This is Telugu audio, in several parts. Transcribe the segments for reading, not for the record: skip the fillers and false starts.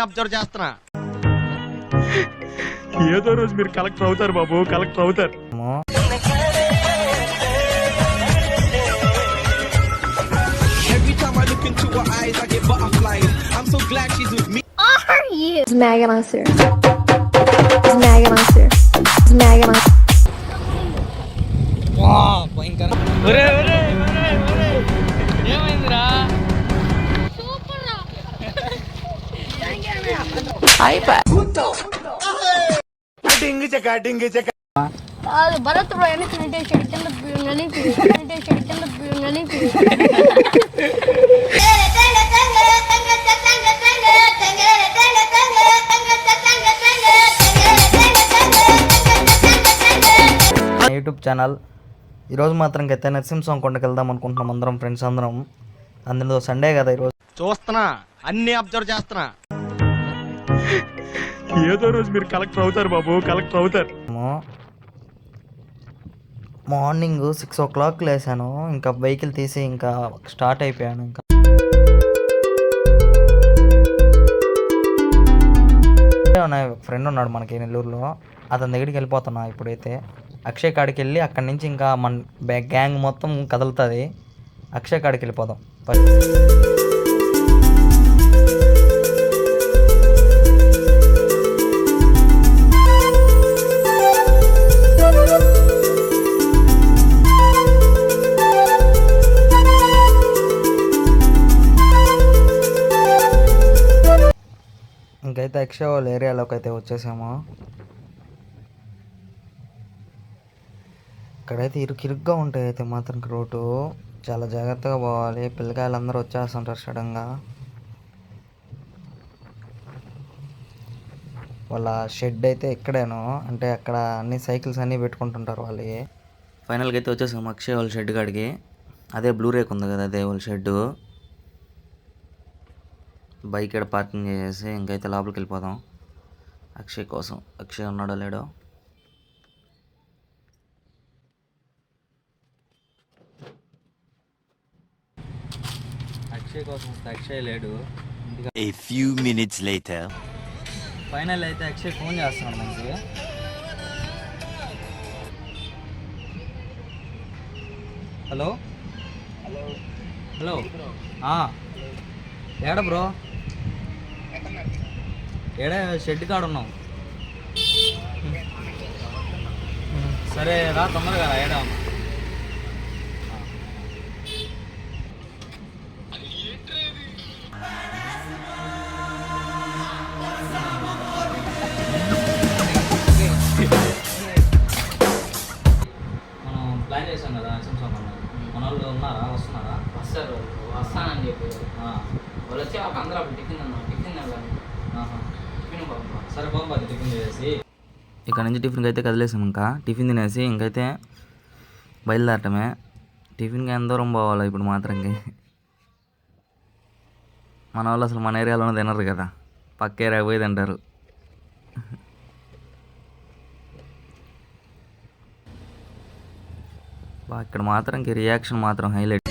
అబ్జర్వ్ చేస్తున్నా. ఏదో రోజు మీరు కలెక్టర్ అవుతారు బాబు, కలెక్టర్ అవుతారు. Every time I look into her eyes, I get butterflies. I'm so glad she's with me. Are you? It's Mega Monster. It's Mega Monster. It's Mega Monster. ఏమైందిరా? భరత్ బ్రో వెనక్కి నెట్టేసాడు కింద నెట్టేసాడు కింద నెట్టేసాడు. YouTube channel. ఈరోజు మాత్రం అయితే నరసింహస్వామి కొండకి వెళ్దాం అనుకుంటున్నాం అందరం, ఫ్రెండ్స్ అందరం. అందులో సండే కదా ఈరోజు. చూస్తున్నా, అన్ని అబ్జర్వ్ చేస్తున్నా. ఏదో రోజు మీరు కలెక్టర్ అవుతారు బాబు, కలెక్టర్ అవుతారు. మార్నింగ్ 6 o'clock లేసాను, ఇంకా వెహికల్ తీసి ఇంకా స్టార్ట్ అయిపోయాను. ఇంకా ఫ్రెండ్ ఉన్నాడు మనకి నెల్లూరులో, అతని దగ్గరికి వెళ్ళిపోతున్నా ఇప్పుడైతే. అక్షయ్ కాడికి వెళ్ళి అక్కడి నుంచి ఇంకా మన గ్యాంగ్ మొత్తం కదులుతుంది. అక్షయ్ కాడికి వెళ్ళిపోదాం. ఇంకైతే అక్షయ్ వాళ్ళ ఏరియాలోకి అయితే వచ్చేసాము. ఇక్కడైతే ఇరుగ్గా ఉంటాయి అయితే మాత్రం రోడ్డు, చాలా జాగ్రత్తగా పోవాలి. పిల్లకాయలు అందరూ వచ్చేస్తుంటారు సడన్గా. వాళ్ళ షెడ్ అయితే ఇక్కడేను, అంటే అక్కడ అన్ని సైకిల్స్ అన్నీ పెట్టుకుంటుంటారు వాళ్ళు. ఫైనల్గా అయితే వచ్చేసాము అక్షయ్ వాళ్ళ షెడ్ కాడికి. అదే బ్లూ రేక్ ఉంది కదా, అదే వాళ్ళ షెడ్. బైక్ ఇక్కడ పార్కింగ్ చేసేసి ఇంకైతే లోపలికి వెళ్ళిపోదాం అక్షయ్ కోసం. అక్షయ్ ఉన్నాడో లేడో. అక్షయ్ కోసం అక్షయ్ లేడు. A few minutes later. Final అయితే అక్షయ్ ఫోన్ చేస్తున్నాడు మనకి. హలో హలో ఏడా బ్రో? ఏడా షెడ్ కాడ ఉన్నాం. సరే రా తొందరగా రా. ఏడా మనం ప్లాన్ చేసాం కదా నరసింహస్వామి, మన వాళ్ళు ఉన్నారా? వస్తున్నారా? వస్తారు, వస్తానని చెప్పి వాళ్ళు వచ్చి ఒక అందరూ టిఫిన్ వెళ్ళాలి. సరే బాబు టిఫిన్ చేసి ఇక్కడ నుంచి టిఫిన్కి అయితే కదిలేసాం. ఇంకా టిఫిన్ తినేసి ఇంకైతే బయలుదేరటమే. టిఫిన్కి ఎంత దూరం పోవాలో ఇప్పుడు మాత్రంకి. మన వాళ్ళు అసలు మన ఏరియాలోనే తినరు కదా, పక్క ఏరియా పోయి తింటారు. ఇక్కడ మాత్రం రియాక్షన్ మాత్రం highlight.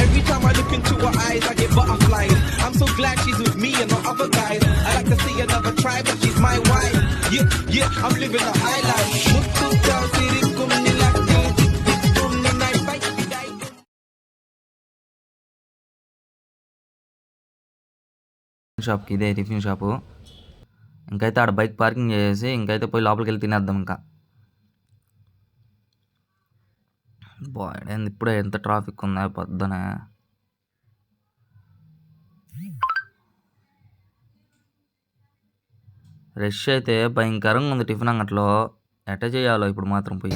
Every time I look into her eyes, I get butterflies. I'm so glad she's with me and not other guys. I like to see another try, but she's my wife. Yeah, I'm living a high life. షాప్కి, ఇదే టిఫిన్ షాపు. ఇంకైతే ఆడ బైక్ పార్కింగ్ చేసేసి ఇంకైతే పోయి లోపలికి వెళ్ళి తినేద్దాం. ఇంకా బాగుంది. ఇప్పుడే ఎంత ట్రాఫిక్ ఉందా పొద్దున. రష్ అయితే భయంకరంగా ఉంది టిఫిన్ అంగట్లో. ఎట్ట చేయాలో ఇప్పుడు మాత్రం పోయి.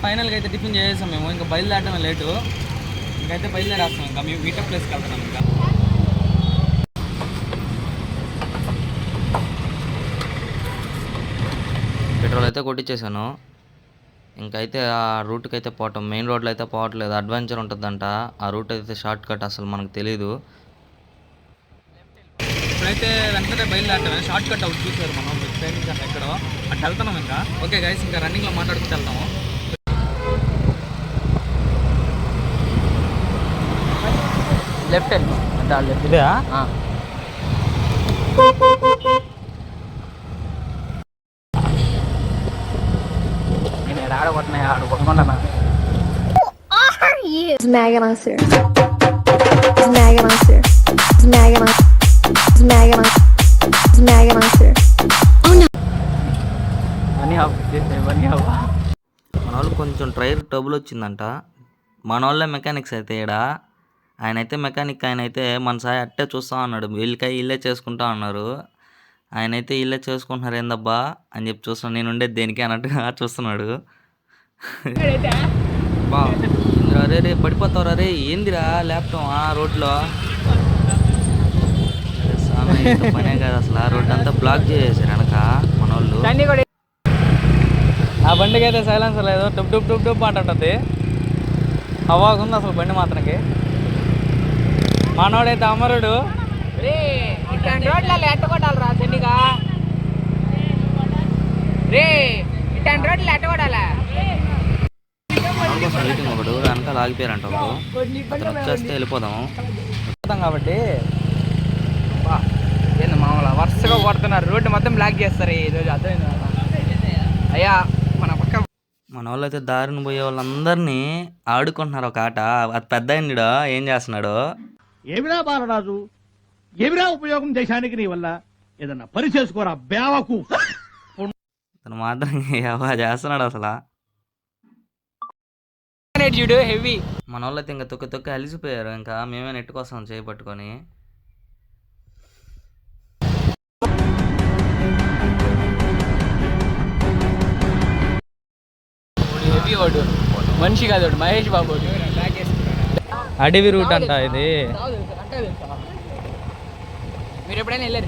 ఫైనల్గా అయితే టిఫిన్ చేసేసాం మేము. ఇంకా బయలుదేరడం లేటు. ఇంకైతే బయలుదేరేస్తాం. ఇంకా మేము మీటప్ ప్లేస్కి వెళ్తున్నాం. ఇంకా పెట్రోల్ అయితే కొట్టించేసాను. ఇంకైతే ఆ రూట్కి అయితే పోవటం, మెయిన్ రోడ్లో అయితే పోవట్లేదు, అడ్వెంచర్ ఉంటుందంట. ఆ రూట్ అయితే షార్ట్ కట్, అసలు మనకు తెలీదు. ఇప్పుడైతే వెంటనే బయలుదేరటమే, షార్ట్ కట్ అవుట్ చూసారు మనం ట్రైనింగ్ అంటే ఎక్కడో అటు వెళ్తున్నాం. ఇంకా ఓకే గైస్, ఇంకా రన్నింగ్లో మాట్లాడుకుంటూ వెళ్తాము. లెఫ్ట్ వెళ్ళి ఇదే నేను ఆడగొట్టినా ఆడగొట్టుకుంటున్నా. It's Megan Monster. It's Megan Monster. It's Megan Monster. It's Megan Monster. It's Megan Monster. మన వాళ్ళు కొంచెం టైర్ ట్రబుల్ వచ్చిందంట. మన వాళ్ళే మెకానిక్స్ అయితే ఈడ. ఆయన అయితే మెకానిక్, ఆయన అయితే మన సాయి అట్టే చూస్తూ ఉన్నాడు. వీళ్ళకాయ ఇల్లే చేసుకుంటా ఉన్నారు. ఆయన అయితే ఇల్లే చేసుకుంటున్నారు ఏందబ్బా అని చెప్పి చూస్తున్నాడు. నేను ఉండేది దేనికి అన్నట్టుగా చూస్తున్నాడు. బా అరే రే పడిపోతావు రే, ఏందిరా ల్యాప్టాప్ రోడ్లో పనే కాదు అసలు. ఆ రోడ్ అంతా బ్లాక్ చేసేసారు వెనక మన వాళ్ళు. ఆ బండికి అయితే సైలెన్సర్ లేదు, టుప్ టుప్ టుప్ టుప్ అంటుంది. హవాగా ఉంది అసలు బండి మాత్రంకి. మనోడైతే అమరుడు. రోడ్లలో ఎట్టగొట్టాలరా చెన్నిగా రే, ఇట్లాంటి రోడ్లు ఎట్టగొట్టాలా? కోసం వెయిటింగ్ ఒకడు, వెనకాల ఆగిపోయారంట ఒకడు. అతను వచ్చేస్తే వెళ్ళిపోదాము కాబట్టి ఏంది మామూలు వరుసగా కొడుతున్నారు, రోడ్డు మొత్తం బ్లాక్ చేస్తారు ఈరోజు. అర్థమైంది అయ్యా. మన పక్క మన వాళ్ళు అయితే దారిని పోయే వాళ్ళందరినీ ఆడుకుంటున్నారు ఒక ఆట. అది పెద్ద అయిందిడో ఏం చేస్తున్నాడు. ఏమిరా బాలరాజు, ఏమిరా ఉపయోగం దేశానికి నీ వల్ల? ఏదన్నా పని చేసుకోరా బేవకు. తను మాత్రం ఎవా చేస్తున్నాడు అసలు. చూడు హెవీ. మన వాళ్ళు అయితే ఇంకా తొక్కి తొక్కి అలిసిపోయారు. ఇంకా మేమే నెట్టుకొస్తాం చేపట్టుకొని. హెవీ వాడు మనిషి కాదు, మహేష్ బాబు. అడవి రూట్ అంట ఇది. మీరు ఎప్పుడైనా వెళ్ళారు?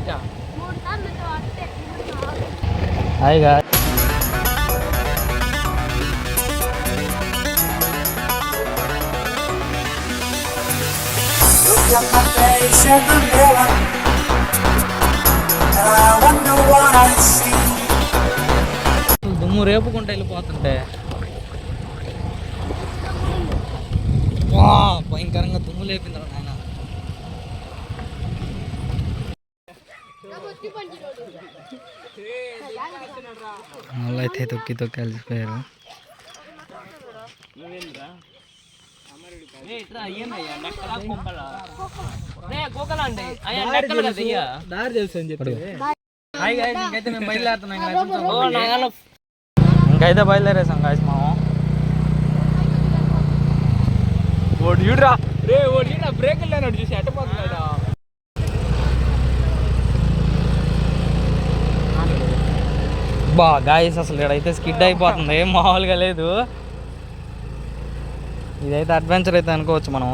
హాయిగా దుమ్ము రేపుకుంటూ వెళ్ళిపోతుంటే భయంకరంగా దుమ్ము లేపింది నాయన. వాళ్ళు అయితే తొక్కి తొక్కి కలిసిపోయారు. దారి తెలుసు అని చెప్పి ఇంకైతే మేము బయలుదేరుతున్నాం. ఇంకైతే బయలుదేరేసాం గాయస్ మేము. ఓడి చూడరా రే, ఓడి బ్రేక్ లేనాడు చూసి అట్టపోతున్నాడా. బా గాయస్ అసలు ఇక్కడైతే స్కిడ్ అయిపోతుంది, మామూలుగా లేదు. ఇదైతే అడ్వెంచర్ అయితే అనుకోవచ్చు మనం.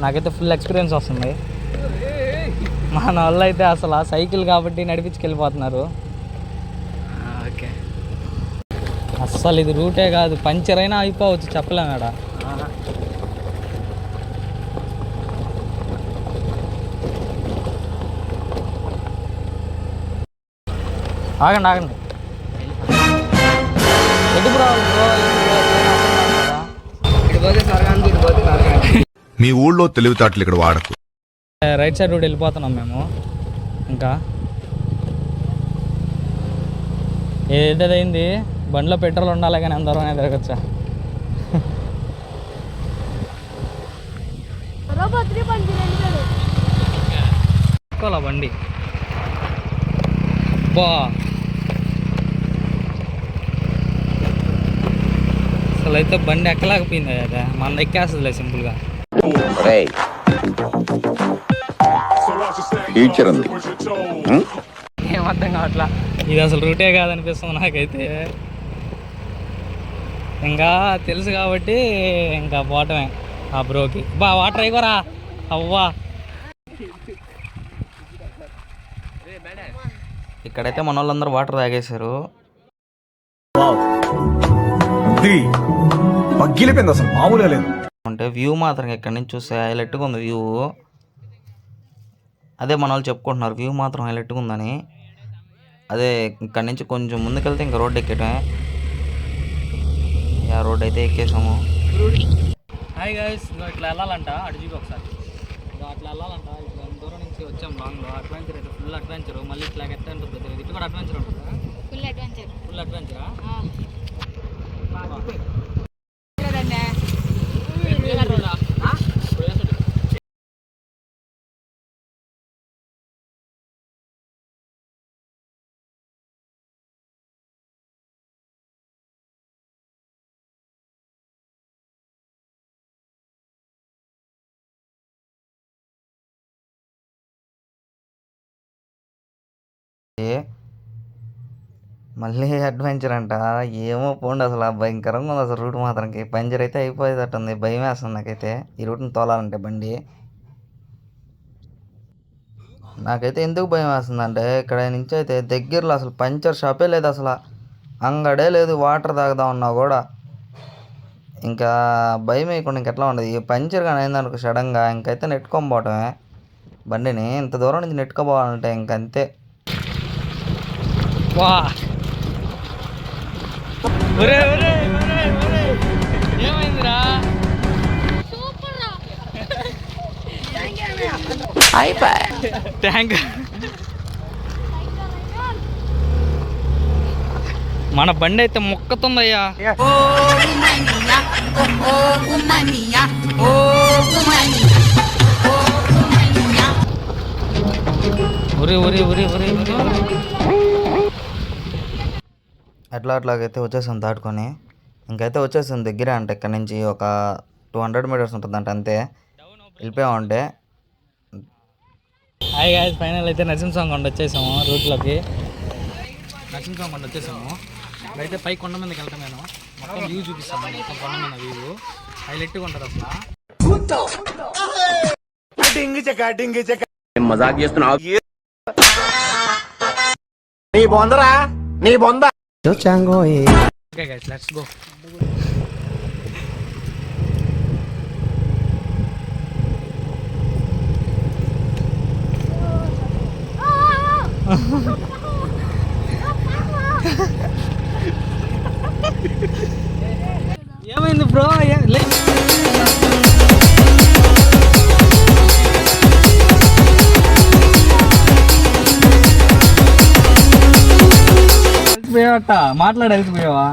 నాకైతే ఫుల్ ఎక్స్పీరియన్స్ వస్తుంది. మన వాళ్ళు అయితే అసలు ఆ సైకిల్ కాబట్టి నడిపించుకెళ్ళిపోతున్నారు. ఓకే అస్సలు ఇది రూటే కాదు, పంచర్ అయినా అయిపోవచ్చు, చెప్పలేము మేడ. ఆగండి ఆగండి, ఎటు రావాలి మీ ఊళ్ళో తెలివితేటలు ఇక్కడ వాడకు. రైట్ సైడ్ రోడ్ వెళ్ళిపోతున్నాం మేము. ఇంకా ఏదైంది, బండిలో పెట్రోల్ ఉండాలి కానీ అందరం అనేది తిరగచ్చా. ఎక్కువ బండి బా అసలు అయితే బండి ఎక్కలేకపోయింది కదా, మన ఎక్కేస్తుందిలే సింపుల్గా. ఫ్యూచర్ ఉంది, ఏమర్థం కావట్లా. ఇది అసలు రూటే కాదనిపిస్తుంది నాకైతే. ఇంకా తెలుసు కాబట్టి ఇంకా పోవటమే ఆ బ్రోకి. బా వాటర్ అయిపోరా అవ్వా. ఇక్కడైతే మన వాళ్ళందరూ వాటర్ తాగేశారు. అది పగ్గిలిపోయింది, అసలు మామూలుగా లేదు. అంటే వ్యూ మాత్రం ఇక్కడ నుంచి చూస్తే హైలైట్గా ఉంది వ్యూ. అదే మన వాళ్ళు చెప్పుకుంటున్నారు వ్యూ మాత్రం హైలైట్గా ఉందని. అదే ఇక్కడ నుంచి కొంచెం ముందుకెళ్తే ఇంకా రోడ్డు ఎక్కటమే. రోడ్ అయితే ఎక్కేసాము. హాయ్ గైస్, ఇట్లా వెళ్ళాలంట, అటు చూపి ఒకసారి. అట్లా వెళ్ళాలంట. ఇప్పుడు అంత దూరం నుంచి వచ్చాం లాంగ్లో. అడ్వెంచర్ అయితే ఫుల్ అడ్వెంచర్. మళ్ళీ ఇట్లా ఎట్లా ఉంటుంది తెలియదు. ఇటు కూడా అడ్వెంచర్ ఉంటుందా? ఫుల్ అడ్వెంచరా? మళ్ళీ అడ్వెంచర్ అంట. ఏమో పోండి, అసలు భయంకరంగా ఉంది అసలు రూట్ మాత్రంకి. పంచర్ అయితే అయిపోయేటట్టుంది. భయం వేస్తుంది నాకైతే ఈ రూట్ని తోలాలంటే బండి. నాకైతే ఎందుకు భయం వేస్తుంది అంటే ఇక్కడ నుంచి అయితే దగ్గరలో అసలు పంచర్ షాపే లేదు, అసలు అంగడే లేదు. వాటర్ తాగుదామన్నా కూడా ఇంకా భయం వేయకుండా ఇంకెట్లా ఉండదు. ఈ పంచర్ కానీ అయిందనుకో సడన్గా ఇంకైతే నెట్టుకొని పోవటమే బండిని. ఇంత దూరం నుంచి నెట్టుకోపోవాలంటే ఇంకంతే. వా ఒరే ఒరే ఒరే ఒరే, ఏమైందిరా? ట్యాంక్ మన బండి అయితే మొక్కతుందయ్యా. ఒరే ఒరే ఒరే ఒరే ఒరే, అట్లాగైతే వచ్చేసాం దాటుకొని. ఇంకైతే వచ్చేసాం దగ్గరే అంటే ఇక్కడ నుంచి ఒక 200 మీటర్స్ ఉంటుందంట, అంతే. వెళ్ళిపోయామంటే. హాయ్ గాయ్స్, ఫైనల్ అయితే నరసింహస్వామి వచ్చేసాము రూట్లోకి. నరసింహస్వామి వచ్చేసాము. ఇప్పుడైతే పై కొండ మీదకి వెళ్తాం. నేను మొత్తం వ్యూ చూపిస్తాను. మొత్తం కొండ మీద వ్యూ హైలైట్గా ఉంటుంది అసలు. మజాక్ చేస్తున్నావు. Okay guys, let's go. ఏమైంది బ్రో? మాట్లాడి వెళ్ళిపోయావా?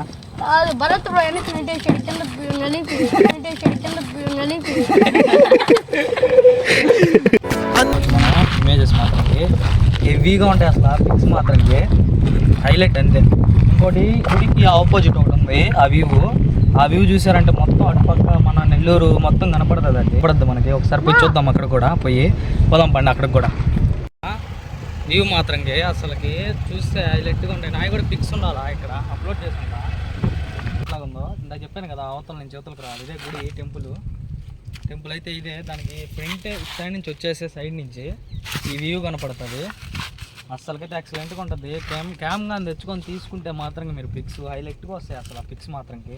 భరత్ బ్రో వెనక్కి నెట్టేసాడు, కింద ఇమేజెస్ మాత్రంకి హెవీగా ఉంటాయి అసలు. పిక్స్ మాత్రంకి హైలైట్ అంతే. ఇంకోటి గుడికి ఆపోజిట్ ఒకటి ఉంది, ఆ వ్యూ చూసారంటే మొత్తం అటుపక్క మన నెల్లూరు మొత్తం కనపడుతుంది. అది పడుతుంది మనకి. ఒకసారి పోయి చూద్దాం, అక్కడ కూడా పోదాం పండి అక్కడికి కూడా. వ్యూ మాత్రంకి అసలుకి చూస్తే హైలైట్గా ఉంటాయి. నాయి కూడా పిక్స్ ఉండాలా ఇక్కడ అప్లోడ్ చేసుకుంటా. ఎట్లాగుందో ఇందాక చెప్పాను కదా, అవతల నుంచి యువతలకు రావాలి. ఇదే గుడి టెంపుల్ అయితే ఇదే. దానికి ఫ్రంట్ సైడ్ నుంచి వచ్చేసే సైడ్ నుంచి ఈ వ్యూ కనపడుతుంది. అసలుకైతే ఎక్సలెంట్గా ఉంటుంది. క్యామ్గా తెచ్చుకొని తీసుకుంటే మాత్రం మీరు పిక్స్ హైలైట్గా వస్తాయి అసలు. ఆ పిక్స్ మాత్రంకి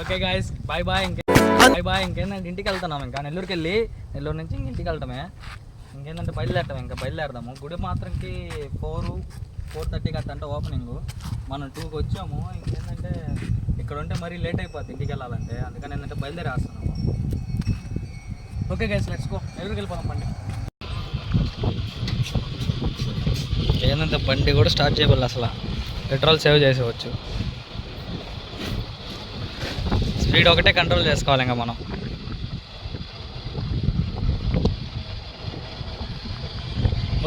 ఓకే గాయస్, బాయ్ బాయ్. ఇంకేంటంటే ఇంటికి వెళ్తున్నాం. ఇంకా నెల్లూరుకి వెళ్ళి నెల్లూరు నుంచి ఇంటికి వెళ్తామే. ఇంకేంటంటే బయలుదేరదాము. గుడి మాత్రంకి 4:30కి అట్లా ఓపెనింగ్. మనం 2కి వచ్చాము. ఇంకేంటంటే ఇక్కడ ఉంటే మరీ లేట్ అయిపోతుంది ఇంటికి వెళ్ళాలంటే. అందుకని ఏంటంటే బయలుదేరేస్తున్నాము. Okay guys, let's go. నెల్లూరుకి వెళ్ళిపోదాం బండి. ఏంటంటే బండి కూడా స్టార్ట్ చేయబడాలి అసలు. పెట్రోల్ సేవ్ చేసేవచ్చు. స్పీడ్ ఒకటే కంట్రోల్ చేసుకోవాలి ఇంకా మనం.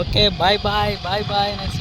Okay, bye bye. నైస్.